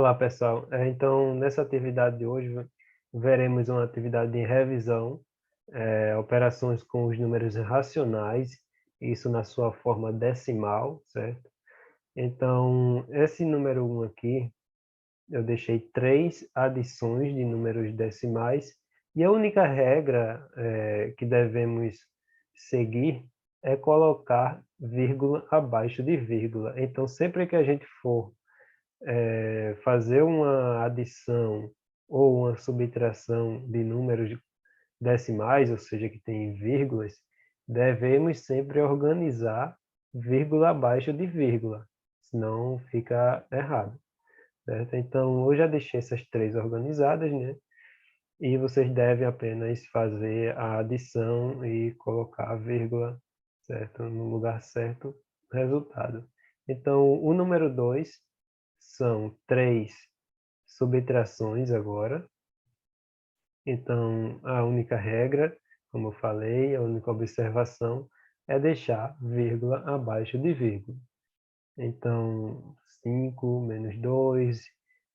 Olá, pessoal. Então, nessa atividade de hoje, veremos uma atividade de revisão, operações com os números racionais, isso na sua forma decimal, certo? Então, esse número 1 aqui, eu deixei 3 adições de números decimais, e a única regra que devemos seguir é colocar vírgula abaixo de vírgula. Então, sempre que a gente for fazer uma adição ou uma subtração de números decimais, ou seja, que tem vírgulas, devemos sempre organizar vírgula abaixo de vírgula, senão fica errado, certo? Então, eu já deixei essas 3 organizadas, né? E vocês devem apenas fazer a adição e colocar a vírgula, certo? No lugar certo, resultado. Então, o número 2 são 3 subtrações agora. Então, a única regra, como eu falei, a única observação é deixar vírgula abaixo de vírgula. Então, 5 menos 2,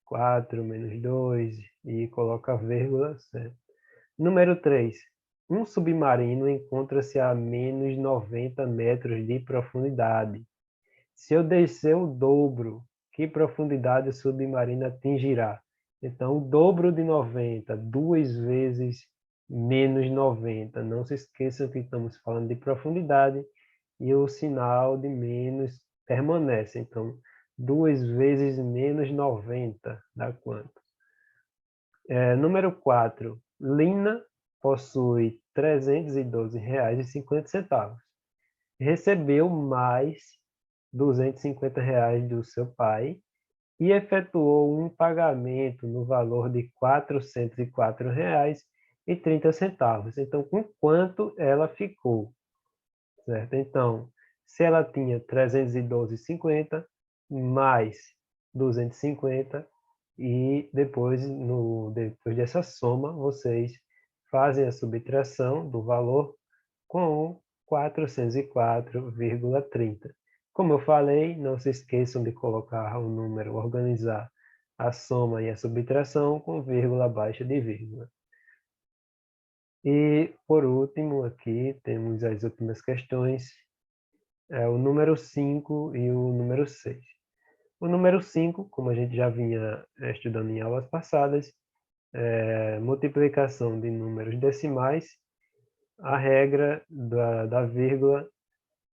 4 menos 2 e coloca a vírgula, certo? Número 3. Um submarino encontra-se a menos 90 metros de profundidade. Se eu descer o dobro, que profundidade o submarino atingirá? Então, o dobro de 90, 2 vezes menos 90. Não se esqueçam que estamos falando de profundidade e o sinal de menos permanece. Então, 2 vezes menos 90 dá quanto? Número 4. Lina possui R$ 312,50. Recebeu mais R$ 250 do seu pai e efetuou um pagamento no valor de R$ 404,30. Então, com quanto ela ficou, certo? Então, se ela tinha 312,50 mais 250 e depois dessa soma, vocês fazem a subtração do valor com 404,30. Como eu falei, não se esqueçam de colocar o número, organizar a soma e a subtração com vírgula abaixo de vírgula. E, por último, aqui temos as últimas questões, o número 5 e o número 6. O número 5, como a gente já vinha estudando em aulas passadas, é multiplicação de números decimais. A regra da vírgula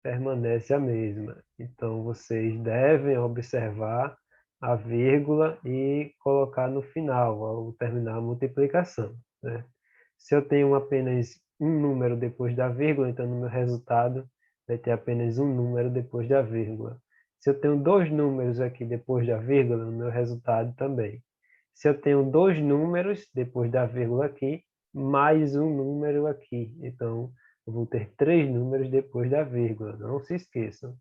permanece a mesma. Então, vocês devem observar a vírgula e colocar no final, ao terminar a multiplicação, né? Se eu tenho apenas um número depois da vírgula, então no meu resultado vai ter apenas um número depois da vírgula. Se eu tenho 2 números aqui depois da vírgula, no meu resultado também. Se eu tenho 2 números depois da vírgula aqui, mais um número aqui. Então, eu vou ter 3 números depois da vírgula, não se esqueçam.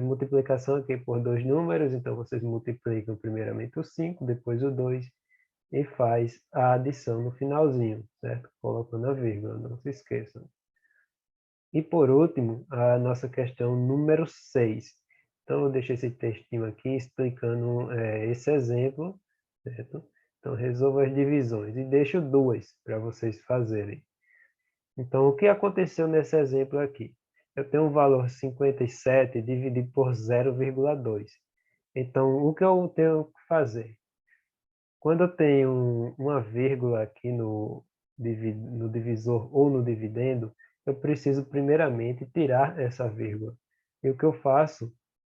Multiplicação aqui por 2 números, então vocês multiplicam primeiramente o 5, depois o 2, e faz a adição no finalzinho, certo? Colocando a vírgula, não se esqueçam. E por último, a nossa questão número 6. Então, eu deixei esse textinho aqui explicando esse exemplo, certo? Então, resolva as divisões e deixo 2 para vocês fazerem. Então, o que aconteceu nesse exemplo aqui? Eu tenho um valor 57 dividido por 0,2. Então, o que eu tenho que fazer? Quando eu tenho uma vírgula aqui no divisor ou no dividendo, eu preciso primeiramente tirar essa vírgula. E o que eu faço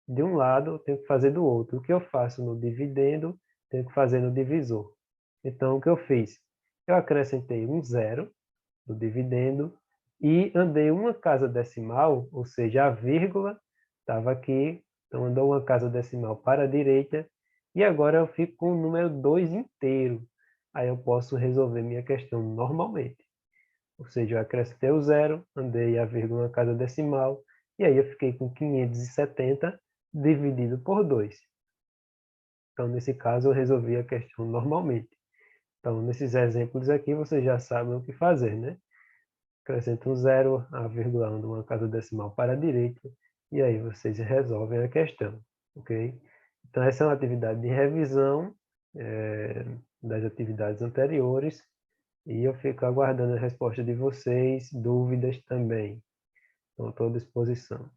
de um lado, eu tenho que fazer do outro. O que eu faço no dividendo, tenho que fazer no divisor. Então, o que eu fiz? Eu acrescentei um zero no dividendo e andei uma casa decimal, ou seja, a vírgula estava aqui, então andou uma casa decimal para a direita, e agora eu fico com o número 2 inteiro. Aí eu posso resolver minha questão normalmente. Ou seja, eu acrescentei o zero, andei a vírgula uma casa decimal, e aí eu fiquei com 570 dividido por 2. Então, nesse caso, eu resolvi a questão normalmente. Então, nesses exemplos aqui, vocês já sabem o que fazer, né? Acrescenta um zero, a vírgula uma casa decimal para a direita, e aí vocês resolvem a questão, ok? Então, essa é uma atividade de revisão das atividades anteriores e eu fico aguardando a resposta de vocês, dúvidas também. Então, estou à disposição.